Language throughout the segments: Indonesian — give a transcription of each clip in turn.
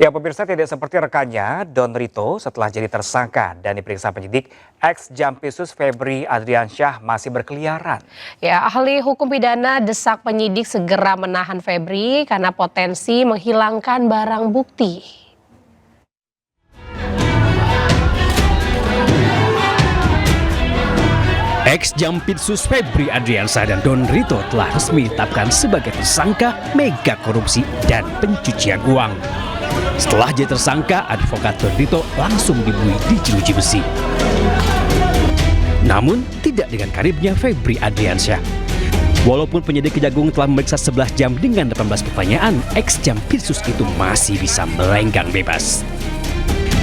Ya, pemirsa, tidak seperti rekannya, Don Rito setelah jadi tersangka dan diperiksa penyidik, ex-Jampitsus Febri Adriansyah masih berkeliaran. Ya, ahli hukum pidana desak penyidik segera menahan Febri karena potensi menghilangkan barang bukti. Ex-Jampitsus Febri Adriansyah dan Don Rito telah resmi ditetapkan sebagai tersangka mega korupsi dan pencucian uang. Setelah jadi tersangka, advokat Don Rito langsung dibunuh di jeruji besi. Namun, tidak dengan karibnya Febri Adriansyah. Walaupun penyidik Kejagung telah memeriksa 11 jam dengan 18 pertanyaan, ex-Jampitsus itu masih bisa melenggang bebas.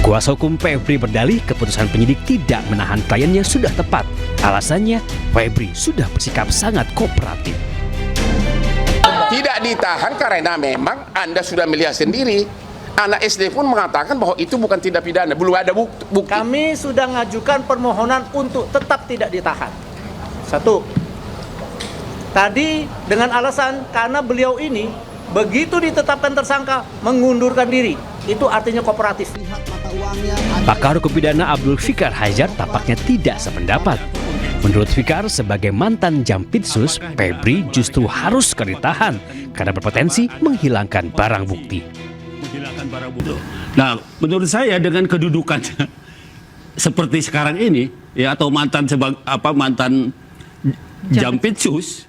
Kuasa hukum Febri berdalih keputusan penyidik tidak menahan kliennya sudah tepat. Alasannya, Febri sudah bersikap sangat kooperatif. Tidak ditahan karena memang Anda sudah melihat sendiri. Anak SD pun mengatakan bahwa itu bukan tindak pidana, belum ada bukti. Kami sudah mengajukan permohonan untuk tetap tidak ditahan. Satu, tadi dengan alasan karena beliau ini begitu ditetapkan tersangka mengundurkan diri. Itu artinya kooperatif. Pakar hukum pidana Abdul Fikar Hajar tampaknya tidak sependapat. Menurut Fikar, sebagai mantan Jampitsus, Febri justru harus ditahan karena berpotensi menghilangkan barang bukti. Nah, menurut saya dengan kedudukannya seperti sekarang ini, ya, atau mantan Jampitsus,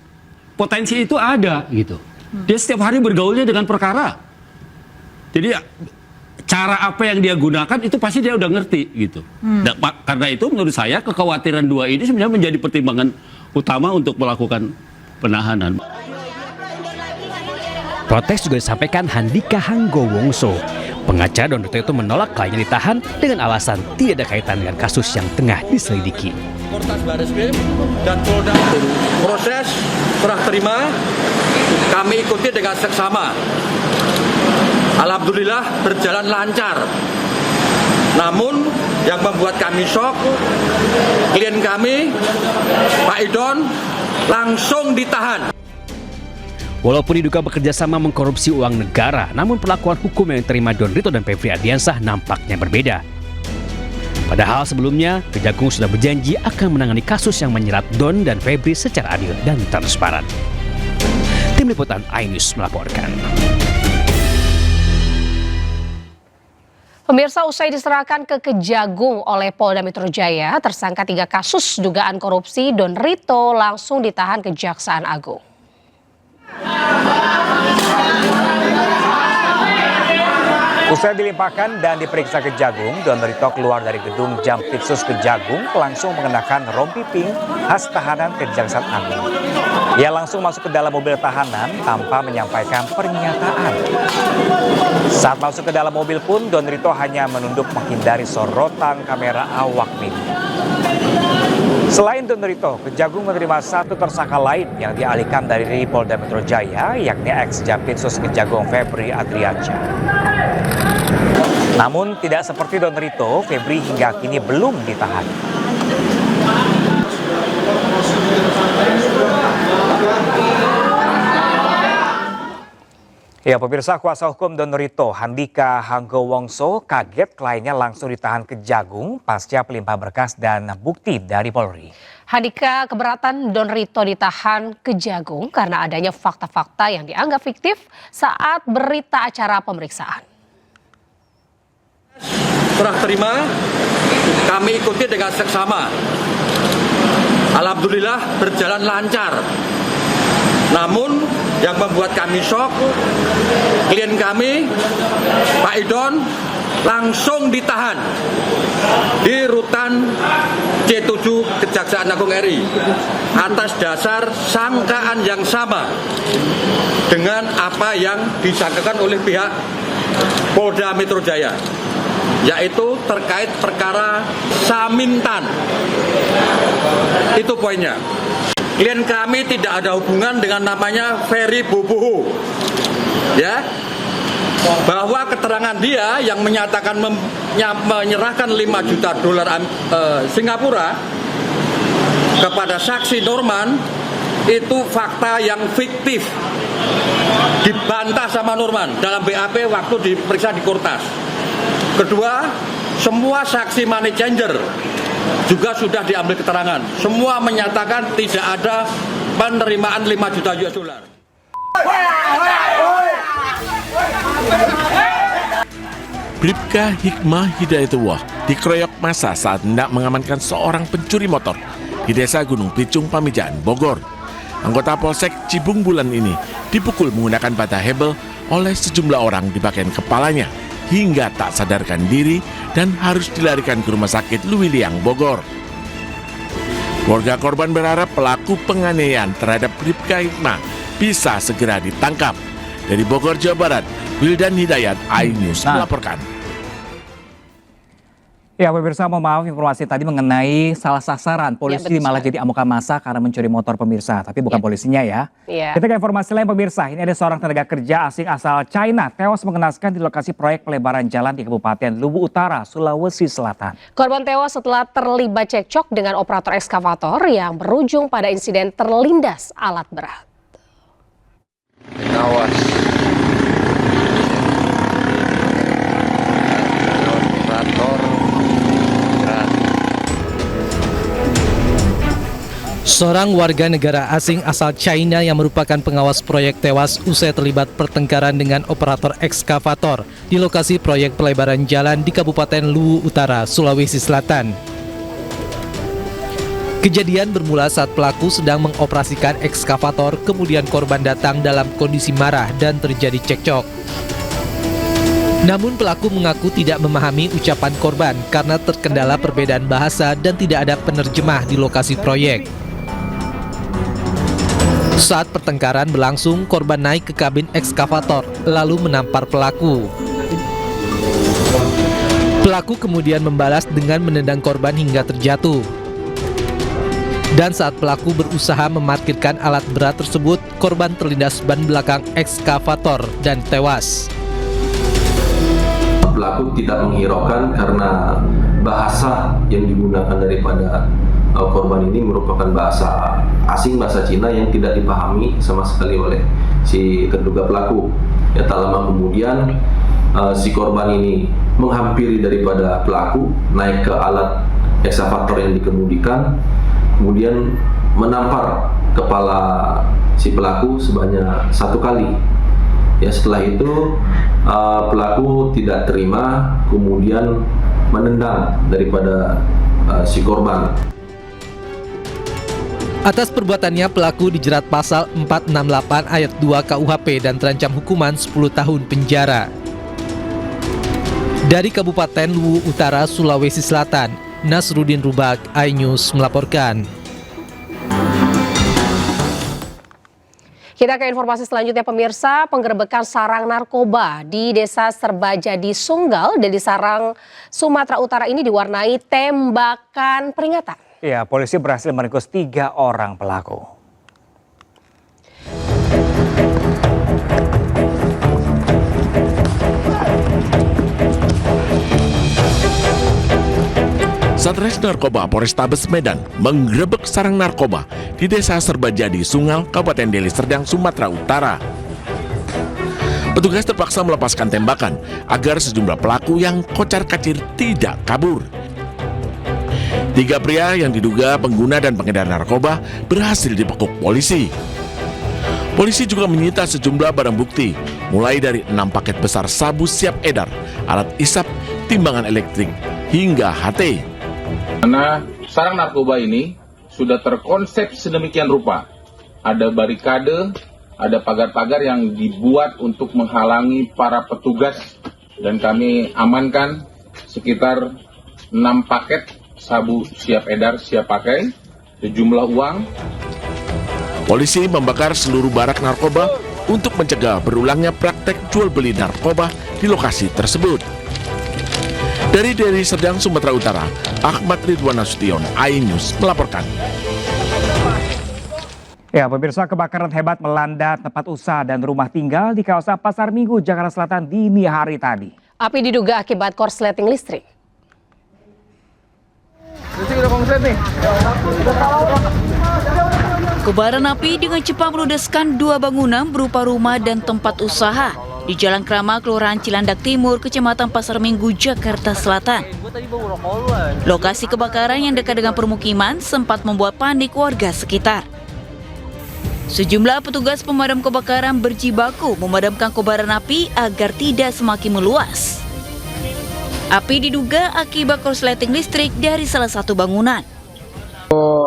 potensi itu ada gitu. Dia setiap hari bergaulnya dengan perkara. Jadi cara apa yang dia gunakan itu pasti dia udah ngerti gitu. Dan, karena itu menurut saya kekhawatiran dua ini sebenarnya menjadi pertimbangan utama untuk melakukan penahanan. Protes juga disampaikan Handika Hanggowongso. Pengacara Don Rito itu menolak kliennya ditahan dengan alasan tidak ada kaitan dengan kasus yang tengah diselidiki. Dan Polda proses serah terima kami ikuti dengan seksama. Alhamdulillah berjalan lancar. Namun yang membuat kami shock, klien kami, Pak Idon, langsung ditahan. Walaupun diduga bekerja sama mengkorupsi uang negara, namun perlakuan hukum yang diterima Don Rito dan Febri Adriansyah nampaknya berbeda. Padahal sebelumnya, Kejagung sudah berjanji akan menangani kasus yang menyerat Don dan Febri secara adil dan transparan. Tim Liputan iNews melaporkan. Pemirsa, usai diserahkan ke Kejagung oleh Polda Metro Jaya, tersangka 3 kasus dugaan korupsi Don Rito langsung ditahan Kejaksaan Agung. Usai dilimpahkan dan diperiksa Kejagung, Don Rito keluar dari gedung Jampitsus Kejagung langsung mengenakan rompi pink khas tahanan Kejaksaan Agung. Ia langsung masuk ke dalam mobil tahanan tanpa menyampaikan pernyataan. Saat masuk ke dalam mobil pun, Don Rito hanya menunduk menghindari sorotan kamera awak media. Selain Don Rito, Kejagung menerima 1 tersangka lain yang dialihkan dari Polda Metro Jaya, yakni ex-Jampitsus Kejagung Febri Adriansyah. Namun tidak seperti Don Rito, Febri hingga kini belum ditahan. Ya, pemirsa, kuasa hukum Don Rito, Handika Hanggowongso, kaget kliennya langsung ditahan Kejagung pasca pelimpahan berkas dan bukti dari Polri. Handika keberatan Don Rito ditahan Kejagung karena adanya fakta-fakta yang dianggap fiktif saat berita acara pemeriksaan. Serah terima kami ikuti dengan seksama. Alhamdulillah berjalan lancar. Namun yang membuat kami shock, klien kami, Pak Idon, langsung ditahan di rutan C7 Kejaksaan Agung RI atas dasar sangkaan yang sama dengan apa yang disangkakan oleh pihak Polda Metro Jaya, yaitu terkait perkara Samintan. Itu poinnya. Klien kami tidak ada hubungan dengan namanya Ferry Boboho, ya, bahwa keterangan dia yang menyatakan menyerahkan 5 juta dolar Singapura kepada saksi Norman itu fakta yang fiktif. dibantah sama Nurman dalam BAP waktu diperiksa di Kurtas. Kedua, semua saksi money changer juga sudah diambil keterangan. Semua menyatakan tidak ada penerimaan 5 juta US dollar. Bribka Hikmah Hidayatullah dikeroyok massa saat hendak mengamankan seorang pencuri motor di Desa Gunung Picung, Pamijahan, Bogor. Anggota Polsek Cibung Bulan ini dipukul menggunakan bata hebel oleh sejumlah orang di bagian kepalanya hingga tak sadarkan diri dan harus dilarikan ke Rumah Sakit Luwiliang, Bogor. Keluarga korban berharap pelaku penganiayaan terhadap Bribka Hikmah bisa segera ditangkap. Dari Bogor, Jawa Barat, Wildan Hidayat, iNews melaporkan. Ya pemirsa, mohon maaf informasi tadi mengenai salah sasaran. Polisi malah jadi amukan massa karena mencuri motor pemirsa. Tapi bukan polisinya ya. Kita ke informasi lain pemirsa. Ini ada seorang tenaga kerja asing asal China tewas mengenaskan di lokasi proyek pelebaran jalan di Kabupaten Luwu Utara, Sulawesi Selatan. Korban tewas setelah terlibat cekcok dengan operator ekskavator yang berujung pada insiden terlindas alat berat. Pengawas operator berat. Seorang warga negara asing asal China yang merupakan pengawas proyek tewas usai terlibat pertengkaran dengan operator ekskavator di lokasi proyek pelebaran jalan di Kabupaten Luwu Utara, Sulawesi Selatan. Kejadian bermula saat pelaku sedang mengoperasikan ekskavator, kemudian korban datang dalam kondisi marah dan terjadi cekcok. Namun pelaku mengaku tidak memahami ucapan korban karena terkendala perbedaan bahasa dan tidak ada penerjemah di lokasi proyek. Saat pertengkaran berlangsung, korban naik ke kabin ekskavator lalu menampar pelaku. Pelaku kemudian membalas dengan menendang korban hingga terjatuh. Dan saat pelaku berusaha memarkirkan alat berat tersebut, korban terlindas ban belakang ekskavator dan tewas. Pelaku tidak menghiraukan karena bahasa yang digunakan daripada korban ini merupakan bahasa asing, bahasa Cina yang tidak dipahami sama sekali oleh si terduga pelaku. Ya, tak lama kemudian si korban ini menghampiri daripada pelaku, naik ke alat ekskavator yang dikemudikan, kemudian menampar kepala si pelaku sebanyak 1 kali. Ya, setelah itu pelaku tidak terima, kemudian menendang daripada si korban. Atas perbuatannya, pelaku dijerat pasal 468 ayat 2 KUHP dan terancam hukuman 10 tahun penjara. Dari Kabupaten Luwu Utara, Sulawesi Selatan, Nasruddin Rubak, iNews melaporkan. Kita ke informasi selanjutnya pemirsa, penggerebekan sarang narkoba di Desa Serbajadi Sunggal dan di Sarang, Sumatera Utara ini diwarnai tembakan peringatan. Ya, polisi berhasil meringkus 3 orang pelaku. Satres Narkoba Polrestabes Medan menggerebek sarang narkoba di Desa Serbajadi Sunggal, Kabupaten Deli Serdang, Sumatera Utara. Petugas terpaksa melepaskan tembakan agar sejumlah pelaku yang kocar-kacir tidak kabur. 3 pria yang diduga pengguna dan pengedar narkoba berhasil dibekuk polisi. Polisi juga menyita sejumlah barang bukti, mulai dari 6 paket besar sabu siap edar, alat isap, timbangan elektrik, hingga HT. Karena sarang narkoba ini sudah terkonsep sedemikian rupa. Ada barikade, ada pagar-pagar yang dibuat untuk menghalangi para petugas, dan kami amankan sekitar 6 paket sabu siap edar, siap pakai, sejumlah uang. Polisi membakar seluruh barak narkoba untuk mencegah berulangnya praktek jual beli narkoba di lokasi tersebut. Dari Deli Serdang, Sumatera Utara, Ahmad Ridwan Nasution, iNews melaporkan. Ya, pemirsa, kebakaran hebat melanda tempat usaha dan rumah tinggal di kawasan Pasar Minggu, Jakarta Selatan dini hari tadi. Api diduga akibat korsleting listrik. Listrik udah konslet nih. Kobaran api dengan cepat meludeskan 2 bangunan berupa rumah dan tempat usaha di Jalan Krama, Kelurahan Cilandak Timur, Kecamatan Pasar Minggu, Jakarta Selatan. Lokasi kebakaran yang dekat dengan permukiman sempat membuat panik warga sekitar. Sejumlah petugas pemadam kebakaran berjibaku memadamkan kobaran api agar tidak semakin meluas. Api diduga akibat korsleting listrik dari salah satu bangunan.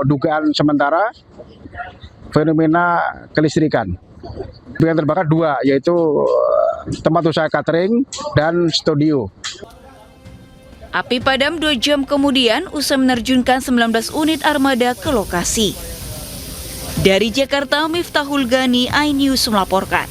Dugaan sementara fenomena kelistrikan. Yang terbakar 2, yaitu tempat usaha catering dan studio. Api padam 2 jam kemudian usai menerjunkan 19 unit armada ke lokasi. Dari Jakarta, Miftahul Gani, iNews melaporkan.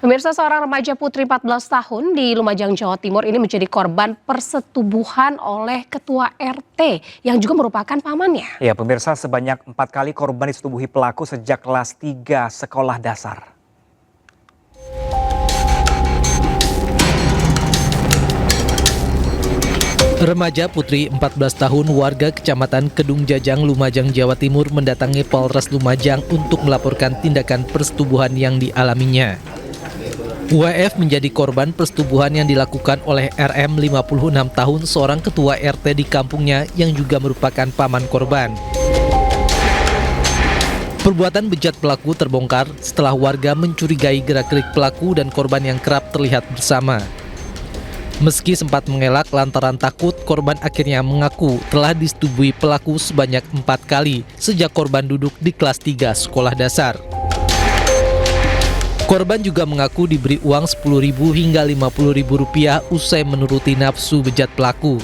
Pemirsa, seorang remaja putri 14 tahun di Lumajang, Jawa Timur ini menjadi korban persetubuhan oleh ketua RT yang juga merupakan pamannya. Ya, pemirsa, sebanyak 4 kali korban disetubuhi pelaku sejak kelas 3 sekolah dasar. Remaja putri 14 tahun warga Kecamatan Kedung Jajang, Lumajang, Jawa Timur mendatangi Polres Lumajang untuk melaporkan tindakan persetubuhan yang dialaminya. WF menjadi korban persetubuhan yang dilakukan oleh RM 56 tahun, seorang ketua RT di kampungnya yang juga merupakan paman korban. Perbuatan bejat pelaku terbongkar setelah warga mencurigai gerak-gerik pelaku dan korban yang kerap terlihat bersama. Meski sempat mengelak lantaran takut, korban akhirnya mengaku telah disetubuhi pelaku sebanyak 4 kali sejak korban duduk di kelas 3 sekolah dasar. Korban juga mengaku diberi uang Rp10.000 hingga Rp50.000 usai menuruti nafsu bejat pelaku.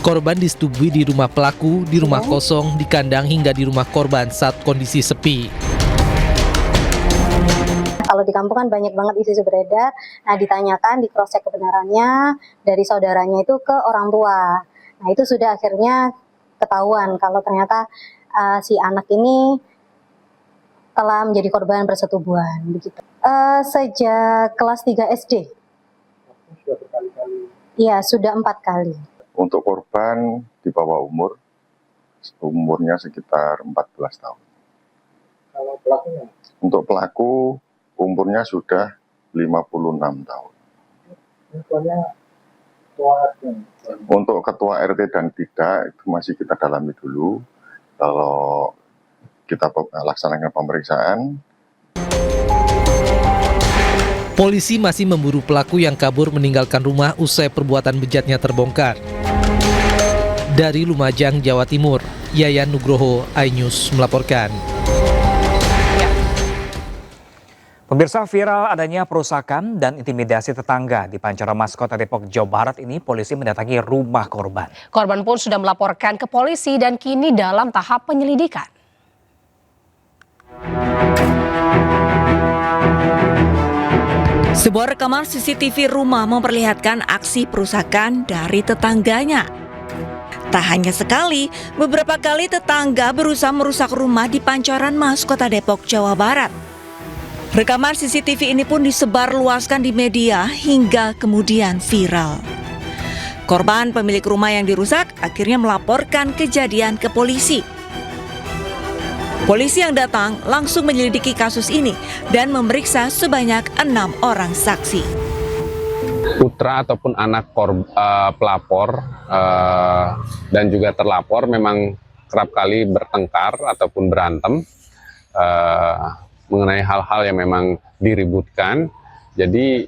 Korban disetubuhi di rumah pelaku, di rumah kosong, di kandang hingga di rumah korban saat kondisi sepi. Kalau di kampung kan banyak banget isu beredar, nah ditanyakan, di cross check kebenarannya dari saudaranya itu ke orang tua. Nah itu sudah akhirnya ketahuan kalau ternyata si anak ini telah menjadi korban persetubuhan begitu. Sejak kelas 3 SD. Iya, sudah 4 kali. Untuk korban di bawah umurnya sekitar 14 tahun. Kalau pelakunya? Untuk pelaku umurnya sudah 56 tahun. Untuk ketua RT dan tidak itu masih kita dalami dulu. Kalau kita laksanakan pemeriksaan. Polisi masih memburu pelaku yang kabur meninggalkan rumah usai perbuatan bejatnya terbongkar. Dari Lumajang, Jawa Timur, Yayan Nugroho, iNews melaporkan. Pemirsa, viral adanya perusakan dan intimidasi tetangga di Pancoran Kota Depok, Jawa Barat ini polisi mendatangi rumah korban. Korban pun sudah melaporkan ke polisi dan kini dalam tahap penyelidikan. Sebuah rekaman CCTV rumah memperlihatkan aksi perusakan dari tetangganya. Tak hanya sekali, beberapa kali tetangga berusaha merusak rumah di Pancoran Mas, Kota Depok, Jawa Barat. Rekaman CCTV ini pun disebarluaskan di media hingga kemudian viral. Korban pemilik rumah yang dirusak akhirnya melaporkan kejadian ke polisi. Polisi yang datang langsung menyelidiki kasus ini dan memeriksa sebanyak 6 orang saksi. Putra ataupun anak pelapor dan juga terlapor memang kerap kali bertengkar ataupun berantem mengenai hal-hal yang memang diributkan. Jadi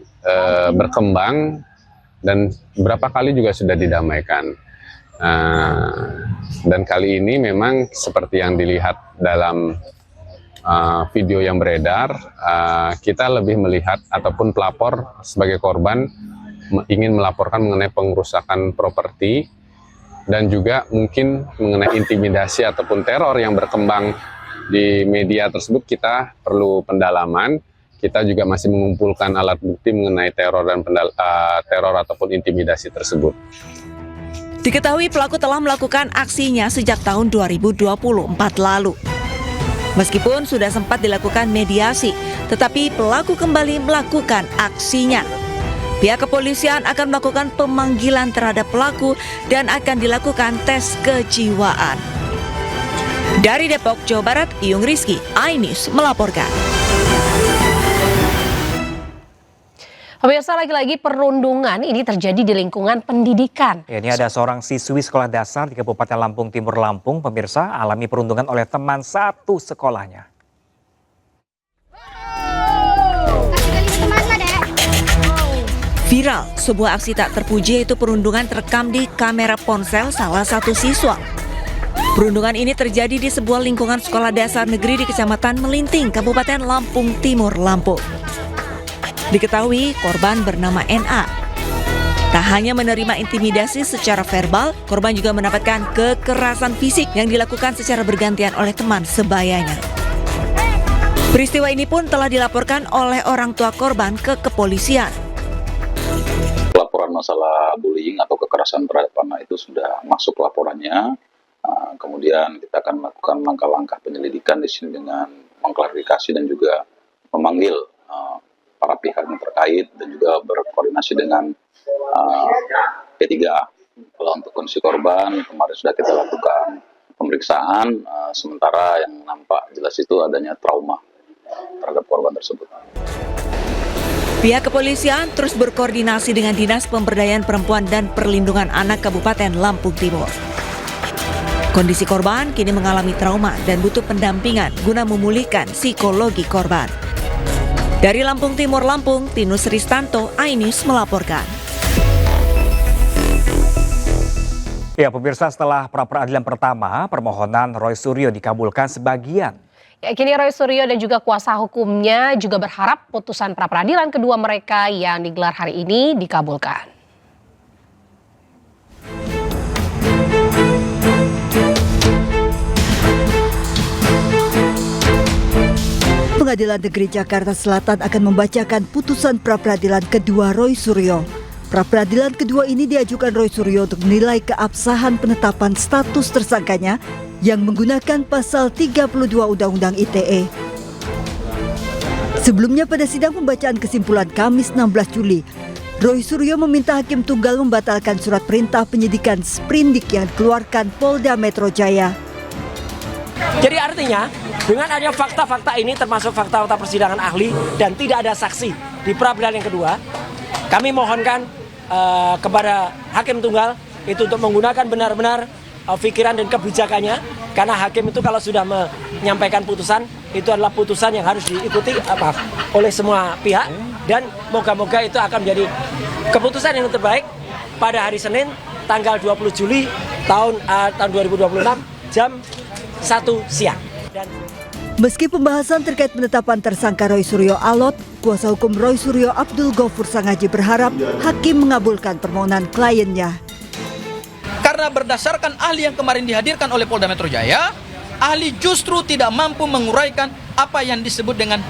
berkembang dan beberapa kali juga sudah didamaikan. Dan kali ini memang seperti yang dilihat dalam video yang beredar, kita lebih melihat ataupun pelapor sebagai korban ingin melaporkan mengenai pengerusakan properti dan juga mungkin mengenai intimidasi ataupun teror yang berkembang di media tersebut. Kita perlu pendalaman. Kita juga masih mengumpulkan alat bukti mengenai teror dan teror ataupun intimidasi tersebut. Diketahui pelaku telah melakukan aksinya sejak tahun 2024 lalu. Meskipun sudah sempat dilakukan mediasi, tetapi pelaku kembali melakukan aksinya. Pihak kepolisian akan melakukan pemanggilan terhadap pelaku dan akan dilakukan tes kejiwaan. Dari Depok, Jawa Barat, Iyung Rizky, iNews melaporkan. Pemirsa, lagi-lagi perundungan ini terjadi di lingkungan pendidikan. Ya, ini ada seorang siswi sekolah dasar di Kabupaten Lampung Timur, Lampung. Pemirsa alami perundungan oleh teman satu sekolahnya. Viral, sebuah aksi tak terpuji yaitu perundungan terekam di kamera ponsel salah satu siswa. Perundungan ini terjadi di sebuah lingkungan sekolah dasar negeri di Kecamatan Melinting, Kabupaten Lampung Timur, Lampung. Diketahui korban bernama NA. Tak hanya menerima intimidasi secara verbal, korban juga mendapatkan kekerasan fisik yang dilakukan secara bergantian oleh teman sebayanya. Peristiwa ini pun telah dilaporkan oleh orang tua korban ke kepolisian. Laporan masalah bullying atau kekerasan terhadap anak itu sudah masuk laporannya. Kemudian kita akan melakukan langkah-langkah penyelidikan di sini dengan mengklarifikasi dan juga memanggil para pihak yang terkait dan juga berkoordinasi dengan P3A. Kalau untuk kondisi korban, kemarin sudah kita lakukan pemeriksaan, sementara yang nampak jelas itu adanya trauma terhadap korban tersebut. Pihak kepolisian terus berkoordinasi dengan Dinas Pemberdayaan Perempuan dan Perlindungan Anak Kabupaten Lampung Timur. Kondisi korban kini mengalami trauma dan butuh pendampingan guna memulihkan psikologi korban. Dari Lampung Timur, Lampung, Tinus Ristanto, iNews melaporkan. Ya, pemirsa, setelah pra-peradilan pertama, permohonan Roy Suryo dikabulkan sebagian. Ya, kini Roy Suryo dan juga kuasa hukumnya juga berharap putusan pra-peradilan kedua mereka yang digelar hari ini dikabulkan. Pengadilan Negeri Jakarta Selatan akan membacakan putusan pra-peradilan kedua Roy Suryo. Pra-peradilan kedua ini diajukan Roy Suryo untuk menilai keabsahan penetapan status tersangkanya yang menggunakan pasal 32 Undang-Undang ITE. Sebelumnya pada sidang pembacaan kesimpulan Kamis 16 Juli, Roy Suryo meminta Hakim Tunggal membatalkan surat perintah penyidikan sprindik yang dikeluarkan Polda Metro Jaya. Jadi artinya dengan adanya fakta-fakta ini termasuk fakta-fakta persidangan ahli dan tidak ada saksi di pra-peradilan yang kedua, kami mohonkan kepada Hakim Tunggal itu untuk menggunakan benar-benar pikiran dan kebijakannya, karena hakim itu kalau sudah menyampaikan putusan itu adalah putusan yang harus diikuti oleh semua pihak, dan moga-moga itu akan menjadi keputusan yang terbaik pada hari Senin tanggal 20 Juli tahun 2026 jam 1 siang. Meski pembahasan terkait penetapan tersangka Roy Suryo alot, kuasa hukum Roy Suryo Abdul Ghafur Sangaji berharap hakim mengabulkan permohonan kliennya. Karena berdasarkan ahli yang kemarin dihadirkan oleh Polda Metro Jaya, ahli justru tidak mampu menguraikan apa yang disebut dengan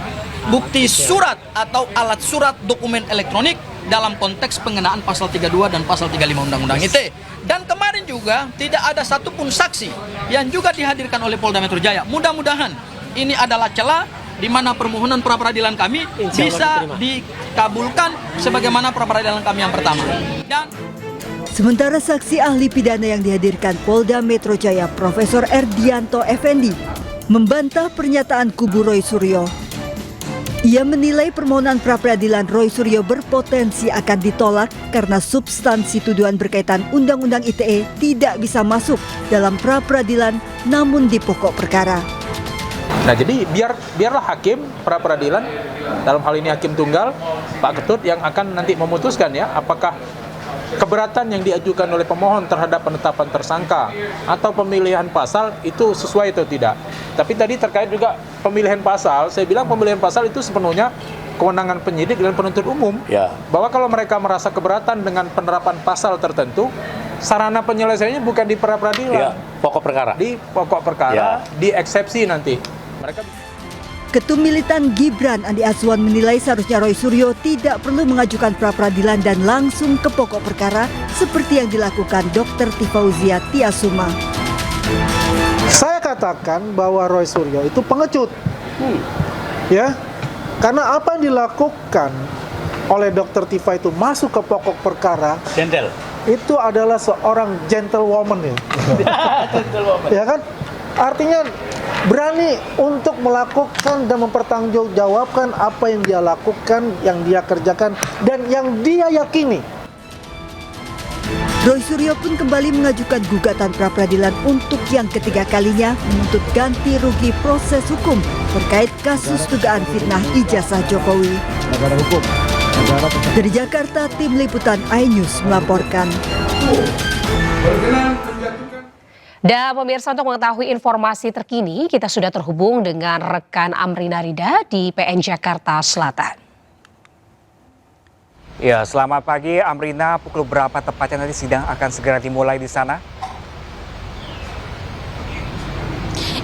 bukti surat atau alat surat dokumen elektronik dalam konteks pengenaan pasal 32 dan pasal 35 Undang-Undang ITE. Dan kemarin juga tidak ada satupun saksi yang juga dihadirkan oleh Polda Metro Jaya. Mudah-mudahan ini adalah celah di mana permohonan pra-peradilan kami bisa dikabulkan sebagaimana pra-peradilan kami yang pertama. Dan sementara saksi ahli pidana yang dihadirkan Polda Metro Jaya, Profesor Erdianto Effendi, membantah pernyataan kubu Roy Suryo. Ia menilai permohonan pra-peradilan Roy Suryo berpotensi akan ditolak karena substansi tuduhan berkaitan Undang-Undang ITE tidak bisa masuk dalam pra-peradilan namun di pokok perkara. Nah, jadi biarlah hakim pra-peradilan, dalam hal ini Hakim Tunggal, Pak Ketut, yang akan nanti memutuskan ya apakah keberatan yang diajukan oleh pemohon terhadap penetapan tersangka atau pemilihan pasal itu sesuai atau tidak. Tapi tadi terkait juga pemilihan pasal, saya bilang pemilihan pasal itu sepenuhnya kewenangan penyidik dan penuntut umum. Ya. Bahwa kalau mereka merasa keberatan dengan penerapan pasal tertentu, sarana penyelesaiannya bukan di pra-peradilan. Ya, pokok perkara. Di pokok perkara, ya. Di eksepsi nanti. Ketum militan Gibran Andi Azwan menilai seharusnya Roy Suryo tidak perlu mengajukan pra-peradilan dan langsung ke pokok perkara seperti yang dilakukan Dr. Tifauzia Tiasuma. Saya katakan bahwa Roy Suryo itu pengecut, ya, karena apa yang dilakukan oleh Dr. Tifa itu masuk ke pokok perkara, itu adalah seorang gentlewoman ya, gentlewoman. Ya kan? Artinya berani untuk melakukan dan mempertanggungjawabkan apa yang dia lakukan, yang dia kerjakan, dan yang dia yakini. Roy Suryo pun kembali mengajukan gugatan pra-peradilan untuk yang ketiga kalinya menuntut ganti rugi proses hukum terkait kasus dugaan fitnah ijazah Jokowi. Dari Jakarta, tim liputan iNews melaporkan. Dan pemirsa, untuk mengetahui informasi terkini, kita sudah terhubung dengan rekan Amrina Rida di PN Jakarta Selatan. Ya, selamat pagi Amrina. Pukul berapa tepatnya nanti sidang akan segera dimulai di sana?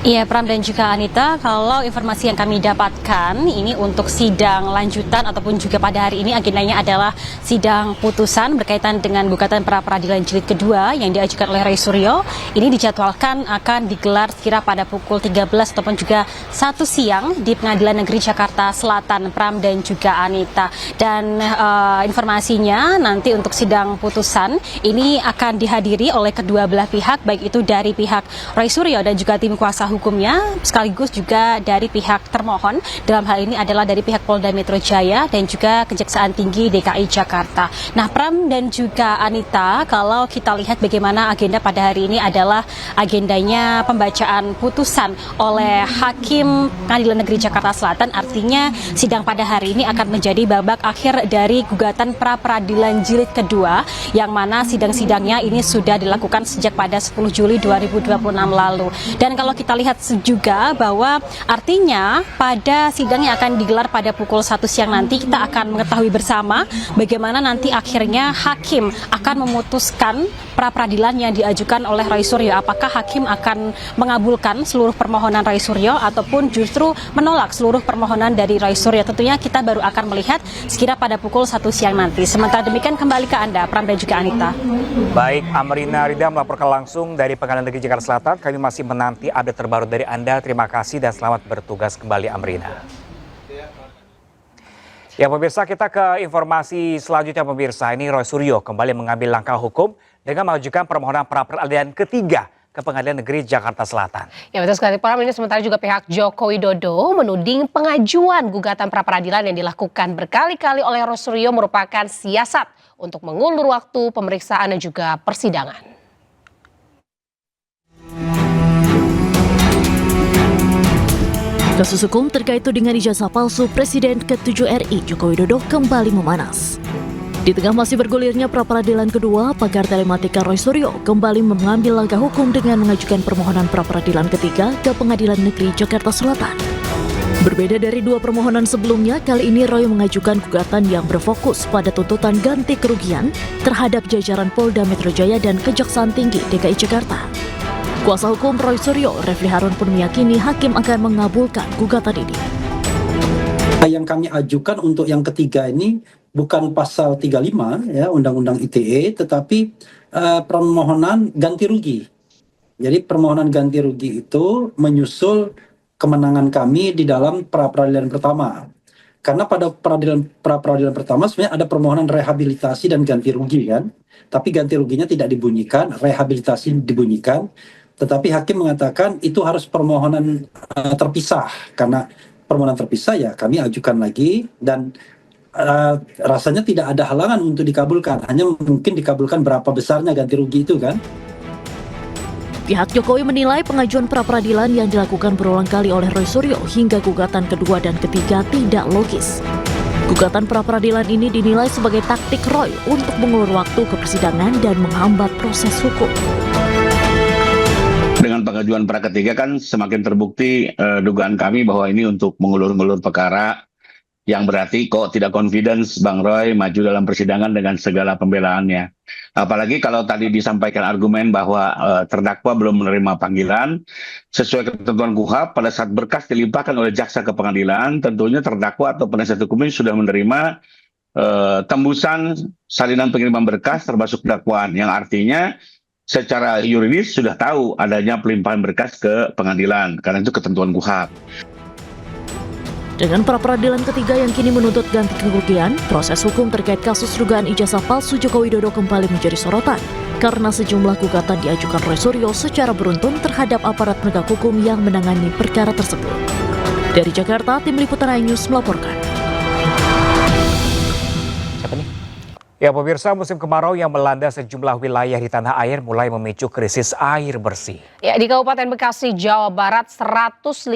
Iya, Pram dan juga Anita, kalau informasi yang kami dapatkan ini untuk sidang lanjutan ataupun juga pada hari ini agendanya adalah sidang putusan berkaitan dengan gugatan pra-peradilan jilid kedua yang diajukan oleh Roy Suryo. Ini dijadwalkan akan digelar sekira pada pukul 13 ataupun juga 1 siang di Pengadilan Negeri Jakarta Selatan, Pram dan juga Anita. Dan informasinya nanti untuk sidang putusan ini akan dihadiri oleh kedua belah pihak, baik itu dari pihak Roy Suryo dan juga tim kuasa hukumnya, sekaligus juga dari pihak termohon. Dalam hal ini adalah dari pihak Polda Metro Jaya dan juga Kejaksaan Tinggi DKI Jakarta. Nah, Pram dan juga Anita, kalau kita lihat bagaimana agenda pada hari ini adalah agendanya pembacaan putusan oleh Hakim Pengadilan Negeri Jakarta Selatan. Artinya sidang pada hari ini akan menjadi babak akhir dari gugatan pra-peradilan jilid kedua, yang mana sidang-sidangnya ini sudah dilakukan sejak pada 10 Juli 2026 lalu. Dan kalau kita lihat juga bahwa artinya pada sidang yang akan digelar pada pukul 1 siang nanti, kita akan mengetahui bersama bagaimana nanti akhirnya hakim akan memutuskan pra-peradilan yang diajukan oleh Roy Suryo. Apakah hakim akan mengabulkan seluruh permohonan Roy Suryo ataupun justru menolak seluruh permohonan dari Roy Suryo? Tentunya kita baru akan melihat sekira pada pukul 1 siang nanti. Sementara demikian, kembali ke Anda, Pram dan juga Anita. Baik, Amrina Rida melaporkan langsung dari Pengadilan Negeri Jakarta Selatan. Kami masih menanti update terbaru dari Anda. Terima kasih dan selamat bertugas kembali, Amrina. Ya pemirsa, kita ke informasi selanjutnya pemirsa. Ini Roy Suryo kembali mengambil langkah hukum dengan mengajukan permohonan pra-peradilan ketiga ke Pengadilan Negeri Jakarta Selatan. Ya betul sekali, Pram. Ini sementara juga pihak Joko Widodo menuding pengajuan gugatan pra-peradilan yang dilakukan berkali-kali oleh Roy Suryo merupakan siasat untuk mengulur waktu pemeriksaan dan juga persidangan. Kasus hukum terkait tudingan ijazah palsu Presiden ke-7 RI Joko Widodo kembali memanas. Di tengah masih bergulirnya pra-peradilan kedua, pakar telematika Roy Suryo kembali mengambil langkah hukum dengan mengajukan permohonan pra-peradilan ketiga ke Pengadilan Negeri Jakarta Selatan. Berbeda dari dua permohonan sebelumnya, kali ini Roy mengajukan gugatan yang berfokus pada tuntutan ganti kerugian terhadap jajaran Polda Metro Jaya dan Kejaksaan Tinggi DKI Jakarta. Kuasa hukum Roy Suryo, Refli Harun pun meyakini hakim akan mengabulkan gugatan ini. Yang kami ajukan untuk yang ketiga ini bukan pasal 35 ya Undang-Undang ITE, tetapi permohonan ganti rugi. Jadi permohonan ganti rugi itu menyusul kemenangan kami di dalam pra-peradilan pertama. Karena pada pra-peradilan pertama sebenarnya ada permohonan rehabilitasi dan ganti rugi kan. Tapi ganti ruginya tidak dibunyikan, rehabilitasi dibunyikan. Tetapi hakim mengatakan itu harus permohonan terpisah. Karena permohonan terpisah ya kami ajukan lagi dan rasanya tidak ada halangan untuk dikabulkan. Hanya mungkin dikabulkan berapa besarnya ganti rugi itu kan. Pihak Jokowi menilai pengajuan pra-peradilan yang dilakukan berulang kali oleh Roy Suryo hingga gugatan kedua dan ketiga tidak logis. Gugatan pra-peradilan ini dinilai sebagai taktik Roy untuk mengulur waktu ke persidangan dan menghambat proses hukum. Dengan pengajuan pra ketiga kan semakin terbukti dugaan kami bahwa ini untuk mengulur-ngulur perkara, yang berarti kok tidak confidence Bang Roy maju dalam persidangan dengan segala pembelaannya. Apalagi kalau tadi disampaikan argumen bahwa terdakwa belum menerima panggilan sesuai ketentuan KUHP. Pada saat berkas dilimpahkan oleh jaksa ke pengadilan, tentunya terdakwa atau penasihat hukumnya sudah menerima tembusan salinan pengiriman berkas termasuk dakwaan, yang artinya secara yuridis sudah tahu adanya pelimpahan berkas ke pengadilan, karena itu ketentuan KUHP. Dengan pra-peradilan ketiga yang kini menuntut ganti kerugian, proses hukum terkait kasus dugaan ijazah palsu Joko Widodo kembali menjadi sorotan. karena sejumlah gugatan diajukan Roy Suryo secara beruntun terhadap aparat penegak hukum yang menangani perkara tersebut. Dari Jakarta, Tim Liputan iNews melaporkan. Siapa nih? Ya pemirsa, musim kemarau yang melanda sejumlah wilayah di tanah air mulai memicu krisis air bersih. Ya, di Kabupaten Bekasi, Jawa Barat, 150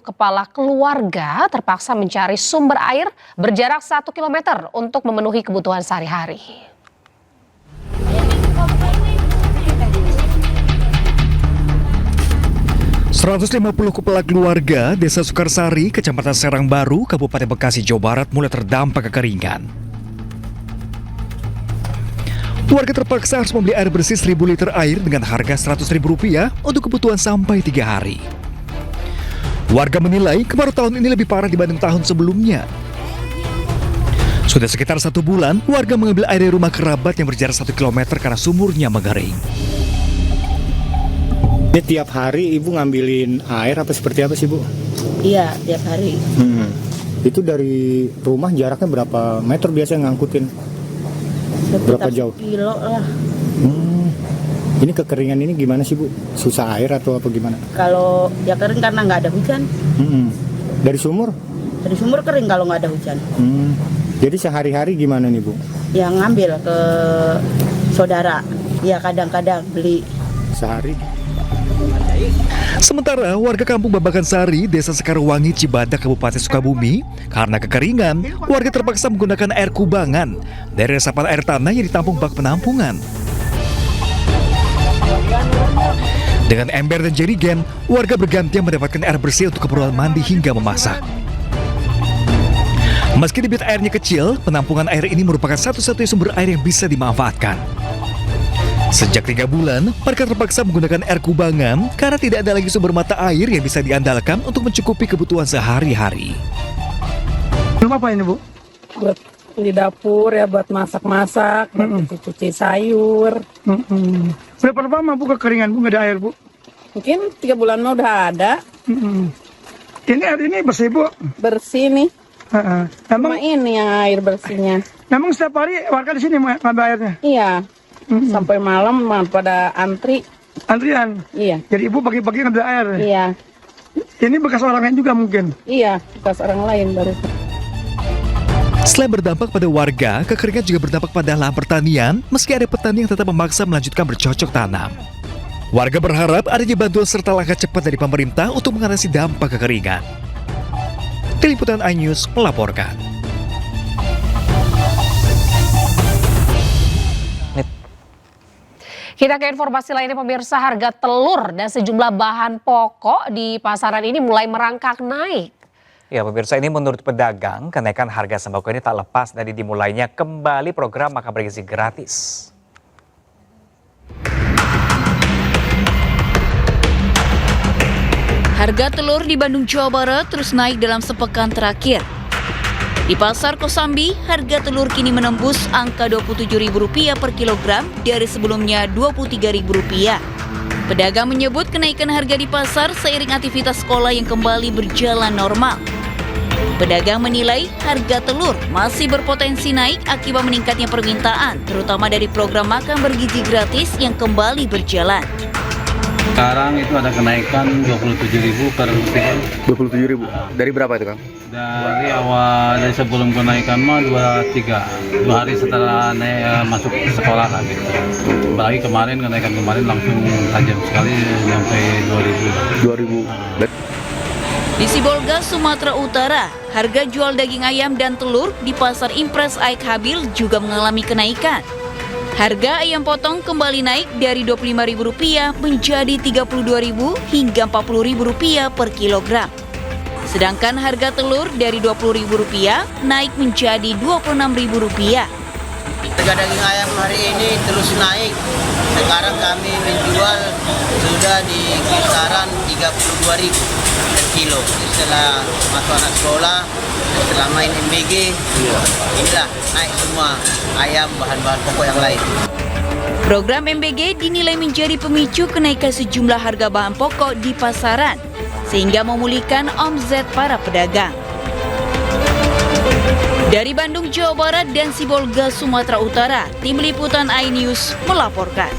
kepala keluarga terpaksa mencari sumber air berjarak 1 km untuk memenuhi kebutuhan sehari-hari. 150 kepala keluarga Desa Sukarsari, Kecamatan Serang Baru, Kabupaten Bekasi, Jawa Barat mulai terdampak kekeringan. Warga terpaksa harus membeli air bersih 1.000 liter air dengan harga Rp100.000 untuk kebutuhan sampai 3 hari. Warga menilai kemarau tahun ini lebih parah dibanding tahun sebelumnya. Sudah sekitar 1 bulan, warga mengambil air dari rumah kerabat yang berjarak 1 km karena sumurnya mengering. Ini tiap hari Ibu ngambilin air apa seperti apa sih Bu? Iya, tiap hari. Itu dari rumah jaraknya berapa meter biasanya ngangkutin? Berapa jauh? Kilo lah. Ini kekeringan ini gimana sih Bu? Susah air atau apa gimana? Kalau ya kering karena nggak ada hujan. Dari sumur? Dari sumur kering kalau nggak ada hujan. Jadi sehari-hari gimana nih Bu? Yang ngambil ke saudara. Ya kadang-kadang beli. Sehari? Sementara warga kampung Babakan Sari, Desa Sekarwangi, Cibadak, Kabupaten Sukabumi, karena kekeringan, warga terpaksa menggunakan air kubangan dari resapan air tanah yang ditampung bak penampungan. Dengan ember dan jerigen, warga bergantian mendapatkan air bersih untuk keperluan mandi hingga memasak. Meski debit airnya kecil, penampungan air ini merupakan satu-satunya sumber air yang bisa dimanfaatkan. Sejak 3 bulan, mereka terpaksa menggunakan air kubangan karena tidak ada lagi sumber mata air yang bisa diandalkan untuk mencukupi kebutuhan sehari-hari. Apa ini Bu? Buat di dapur ya, buat masak-masak, cuci sayur. Berapa lama Bu kekeringan Bu, nggak ada air Bu? Mungkin 3 bulan mah udah ada. Ini air ini bersih Bu? Bersih nih. Emang cuma ini yang air bersihnya. Memang setiap hari warga di sini ngambil airnya? Iya. Sampai malam pada antrian. Iya. Jadi Ibu pagi-pagi ngambil air? Iya. Ini bekas orang lain juga mungkin? Iya, bekas orang lain baru. Selain berdampak pada warga, kekeringan juga berdampak pada lahan pertanian, meski ada petani yang tetap memaksa melanjutkan bercocok tanam. Warga berharap adanya bantuan serta langkah cepat dari pemerintah untuk mengatasi dampak kekeringan. Tim Liputan iNews melaporkan. Kita ke informasi lainnya pemirsa, harga telur dan sejumlah bahan pokok di pasaran ini mulai merangkak naik. Ya pemirsa, ini menurut pedagang, kenaikan harga sembako ini tak lepas dari dimulainya kembali program makan bergizi gratis. Harga telur di Bandung, Jawa Barat terus naik dalam sepekan terakhir. Di Pasar Kosambi, harga telur kini menembus angka Rp27.000 per kilogram dari sebelumnya Rp23.000. Pedagang menyebut kenaikan harga di pasar seiring aktivitas sekolah yang kembali berjalan normal. Pedagang menilai harga telur masih berpotensi naik akibat meningkatnya permintaan, terutama dari program makan bergizi gratis yang kembali berjalan. Sekarang itu ada kenaikan 27.000 per kilo. 27.000. Dari berapa itu, Kang? Dari sebelum kenaikan mah 2 hari setelah masuk sekolah kan gitu. Apalagi kenaikan kemarin langsung tajam sekali sampai 2.000. Di Sibolga, Sumatera Utara, harga jual daging ayam dan telur di Pasar Impres Aik Habil juga mengalami kenaikan. Harga ayam potong kembali naik dari Rp25.000 menjadi Rp32.000 hingga Rp40.000 per kilogram. Sedangkan harga telur dari Rp20.000 naik menjadi Rp26.000. Harga daging ayam hari ini terus naik. Sekarang kami menjual sudah di kisaran Rp32.000 per kilo. Setelah masuk anak sekolah, setelah main MBG, inilah naik semua ayam, bahan-bahan pokok yang lain. Program MBG dinilai menjadi pemicu kenaikan sejumlah harga bahan pokok di pasaran, sehingga memulihkan omzet para pedagang. Dari Bandung, Jawa Barat dan Sibolga, Sumatera Utara, Tim Liputan iNews melaporkan.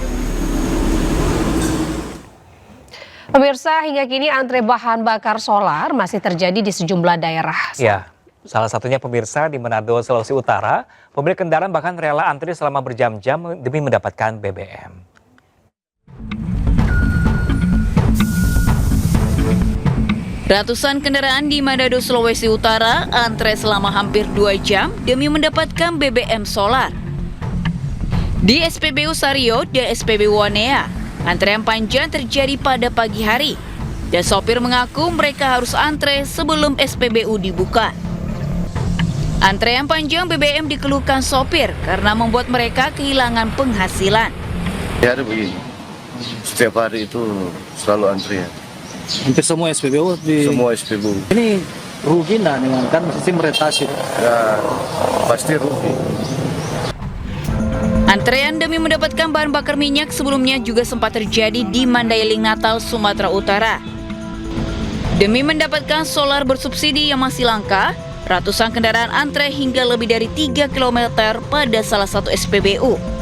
Pemirsa, hingga kini antre bahan bakar solar masih terjadi di sejumlah daerah. Ya, salah satunya pemirsa di Manado, Sulawesi Utara, pemilik kendaraan bahkan rela antri selama berjam-jam demi mendapatkan BBM. Ratusan kendaraan di Manado, Sulawesi Utara antre selama hampir 2 jam demi mendapatkan BBM solar. Di SPBU Sario dan SPBU Wanea, antrean panjang terjadi pada pagi hari. Dan sopir mengaku mereka harus antre sebelum SPBU dibuka. Antrean panjang BBM dikeluhkan sopir karena membuat mereka kehilangan penghasilan. Ya ada begini, setiap hari itu selalu antrian. Hampir semua SPBU Semua SPBU. Ini rugi nggak dengan kan sistem retasi? Ya pasti rugi. Antrean demi mendapatkan bahan bakar minyak sebelumnya juga sempat terjadi di Mandailing, Natal, Sumatera Utara. Demi mendapatkan solar bersubsidi yang masih langka, ratusan kendaraan antre hingga lebih dari 3 km pada salah satu SPBU.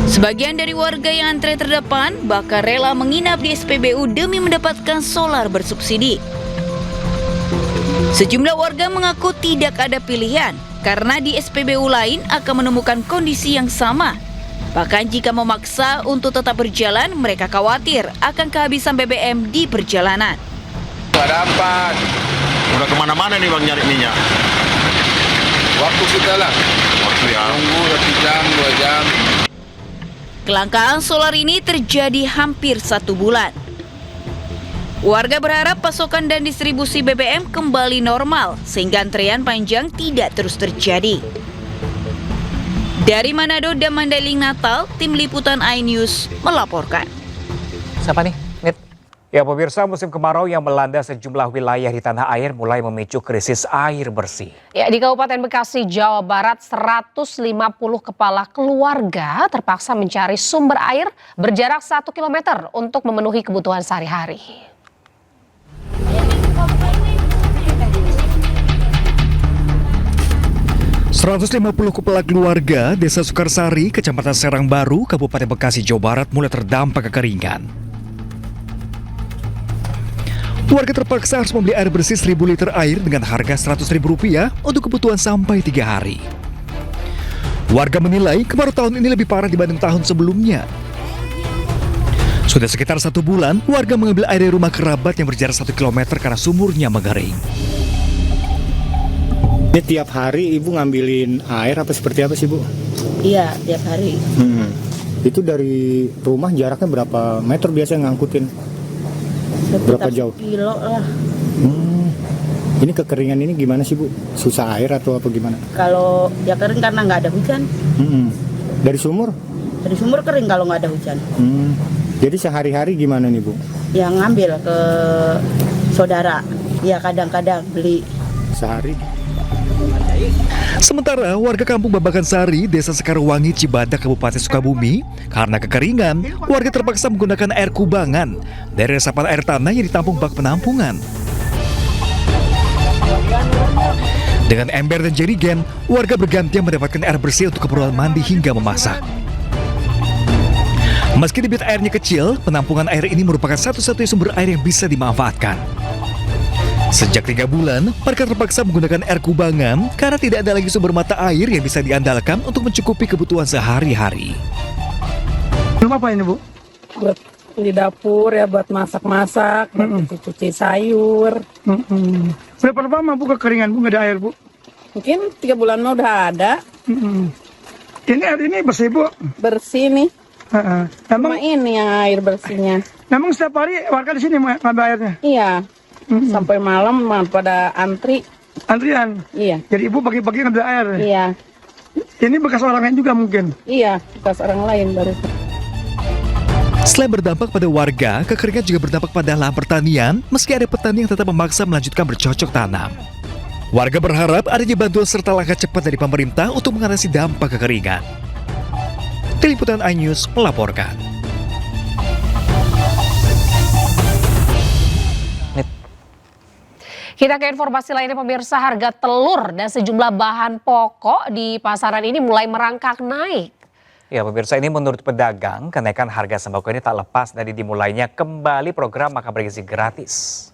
Sebagian dari warga yang antre terdepan bahkan rela menginap di SPBU demi mendapatkan solar bersubsidi. Sejumlah warga mengaku tidak ada pilihan karena di SPBU lain akan menemukan kondisi yang sama. Bahkan jika memaksa untuk tetap berjalan, mereka khawatir akan kehabisan BBM di perjalanan. Nggak dapat. Udah kemana-mana nih bang nyari minyak. Waktu kita lah. Waktu ya. Tunggu 1 jam, 2 jam. Kelangkaan solar ini terjadi hampir 1 bulan. Warga berharap pasokan dan distribusi BBM kembali normal sehingga antrean panjang tidak terus terjadi. Dari Manado dan Mandailing, Natal, Tim Liputan iNews melaporkan. Siapa nih? Ya pemirsa, musim kemarau yang melanda sejumlah wilayah di tanah air mulai memicu krisis air bersih. Ya, di Kabupaten Bekasi, Jawa Barat, 150 kepala keluarga terpaksa mencari sumber air berjarak 1 km untuk memenuhi kebutuhan sehari-hari. ...150 kepala keluarga Desa Sukarsari, Kecamatan Serang Baru, Kabupaten Bekasi, Jawa Barat mulai terdampak kekeringan. Warga terpaksa harus membeli air bersih 1.000 liter air dengan harga Rp100.000 untuk kebutuhan sampai 3 hari. Warga menilai kemarau tahun ini lebih parah dibanding tahun sebelumnya. Sudah sekitar 1 bulan, warga mengambil air dari rumah kerabat yang berjarak 1 km karena sumurnya mengering. Ini tiap hari ibu ngambilin air apa seperti apa sih bu? Iya, tiap hari. Itu dari rumah jaraknya berapa meter biasanya ngangkutin? Berapa jauh? Kilo lah. Ini kekeringan ini gimana sih bu? Susah air atau apa gimana? Kalau ya kering karena nggak ada hujan. Dari sumur? Dari sumur kering kalau nggak ada hujan. Jadi sehari-hari gimana nih bu? Yang ngambil ke saudara. Ya kadang-kadang beli. Sehari? Sementara warga kampung Babakan Sari, Desa Sekarwangi, Cibadak, Kabupaten Sukabumi, karena kekeringan, warga terpaksa menggunakan air kubangan dari resapan air tanah yang ditampung bak penampungan. Dengan ember dan jerigen, warga bergantian mendapatkan air bersih untuk keperluan mandi hingga memasak. Meski debit airnya kecil, penampungan air ini merupakan satu-satunya sumber air yang bisa dimanfaatkan. Sejak 3 bulan, mereka terpaksa menggunakan air kubangan karena tidak ada lagi sumber mata air yang bisa diandalkan untuk mencukupi kebutuhan sehari-hari. Rumah apa ini bu? Buat di dapur ya, buat masak-masak, cuci sayur. Berapa lama bu kekeringan bu nggak ada air bu? Mungkin 3 bulan mah udah ada. Ini air ini bersih bu? Bersih nih. Emang cuma ini yang air bersihnya. Memang setiap hari warga di sini ngambil airnya? Iya. Sampai malam pada antrian. Iya. Jadi ibu pagi-pagi ngambil air. Iya. Ini bekas orang lain juga mungkin. Iya, bekas orang lain baru. Selain berdampak pada warga, kekeringan juga berdampak pada lahan pertanian, meski ada petani yang tetap memaksa melanjutkan bercocok tanam. Warga berharap adanya bantuan serta langkah cepat dari pemerintah untuk mengatasi dampak kekeringan. Tim Liputan iNews melaporkan. Kita ke informasi lainnya pemirsa, harga telur dan sejumlah bahan pokok di pasaran ini mulai merangkak naik. Ya pemirsa, ini menurut pedagang, kenaikan harga sembako ini tak lepas dari dimulainya kembali program makan bergizi gratis.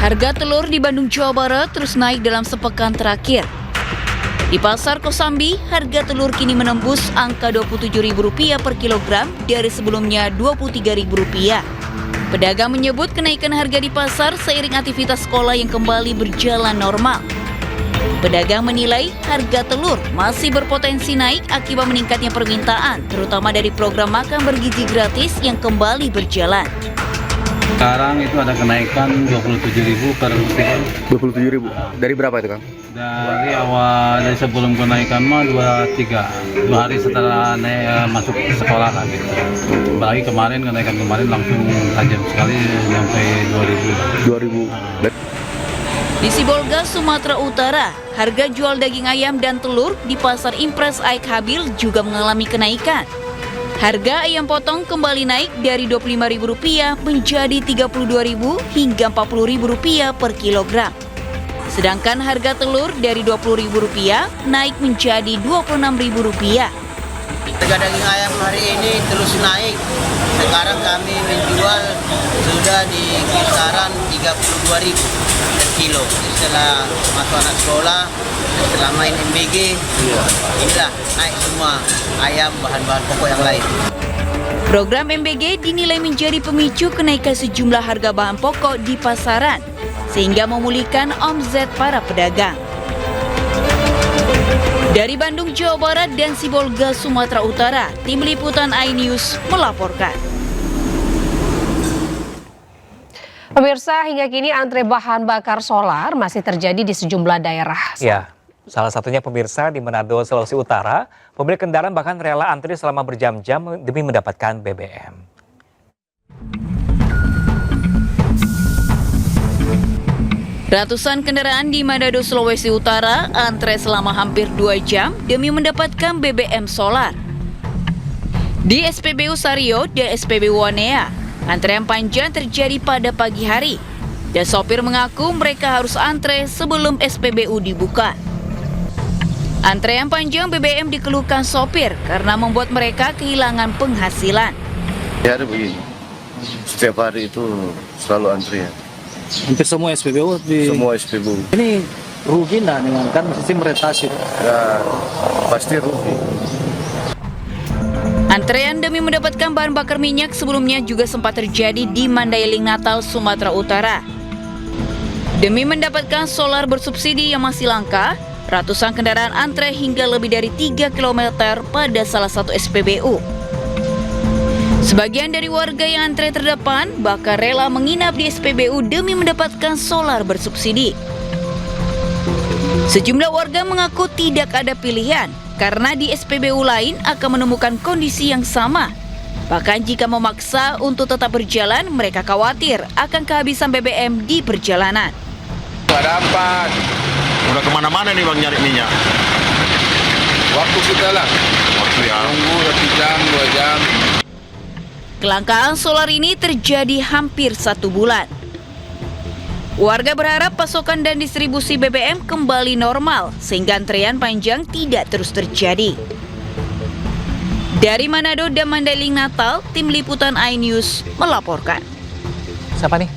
Harga telur di Bandung, Jawa Barat terus naik dalam sepekan terakhir. Di Pasar Kosambi, harga telur kini menembus angka Rp27.000 per kilogram dari sebelumnya Rp23.000. Pedagang menyebut kenaikan harga di pasar seiring aktivitas sekolah yang kembali berjalan normal. Pedagang menilai harga telur masih berpotensi naik akibat meningkatnya permintaan, terutama dari program makan bergizi gratis yang kembali berjalan. Sekarang itu ada kenaikan 27.000 per kilo. 27.000. Dari berapa itu, Kang? Dari sebelum kenaikan mah 2 hari setelah masuk sekolah kan gitu. Apalagi kenaikan kemarin langsung tajam sekali sampai 2.000. Di Sibolga, Sumatera Utara, harga jual daging ayam dan telur di Pasar Impres Aik Habil juga mengalami kenaikan. Harga ayam potong kembali naik dari Rp25.000 menjadi Rp32.000 hingga Rp40.000 per kilogram. Sedangkan harga telur dari Rp20.000 naik menjadi Rp26.000. Harga daging ayam hari ini terus naik. Sekarang kami menjual sudah di kisaran Rp32.000 per kilo. Setelah masuk anak sekolah, setelah main MBG, inilah naik semua ayam, bahan-bahan pokok yang lain. Program MBG dinilai menjadi pemicu kenaikan sejumlah harga bahan pokok di pasaran, sehingga memulihkan omzet para pedagang. Dari Bandung, Jawa Barat dan Sibolga, Sumatera Utara, Tim Liputan iNews melaporkan. Pemirsa, hingga kini antre bahan bakar solar masih terjadi di sejumlah daerah. Ya, salah satunya pemirsa di Manado, Sulawesi Utara, pemilik kendaraan bahkan rela antri selama berjam-jam demi mendapatkan BBM. Ratusan kendaraan di Manado, Sulawesi Utara antre selama hampir 2 jam demi mendapatkan BBM solar. Di SPBU Sario dan SPBU Wanea, antrean panjang terjadi pada pagi hari, dan sopir mengaku mereka harus antre sebelum SPBU dibuka. Antrean panjang BBM dikeluhkan sopir karena membuat mereka kehilangan penghasilan. Ya begini, setiap hari itu selalu antrian. Hampir semua SPBU Semua SPBU. Ini rugi nggak dengan kan sistem retasi? Ya, pasti rugi. Antrean demi mendapatkan bahan bakar minyak sebelumnya juga sempat terjadi di Mandailing, Natal, Sumatera Utara. Demi mendapatkan solar bersubsidi yang masih langka, ratusan kendaraan antre hingga lebih dari 3 km pada salah satu SPBU. Sebagian dari warga yang antre terdepan bahkan rela menginap di SPBU demi mendapatkan solar bersubsidi. Sejumlah warga mengaku tidak ada pilihan karena di SPBU lain akan menemukan kondisi yang sama. Bahkan jika memaksa untuk tetap berjalan, mereka khawatir akan kehabisan BBM di perjalanan. Nggak dapat. Udah kemana-mana nih bang nyari minyak. Waktu kita lah. Waktu ya. Tunggu 1 jam, 2 jam. Kelangkaan solar ini terjadi hampir 1 bulan. Warga berharap pasokan dan distribusi BBM kembali normal sehingga antrean panjang tidak terus terjadi. Dari Manado dan Mandailing, Natal, Tim Liputan iNews melaporkan. Siapa nih?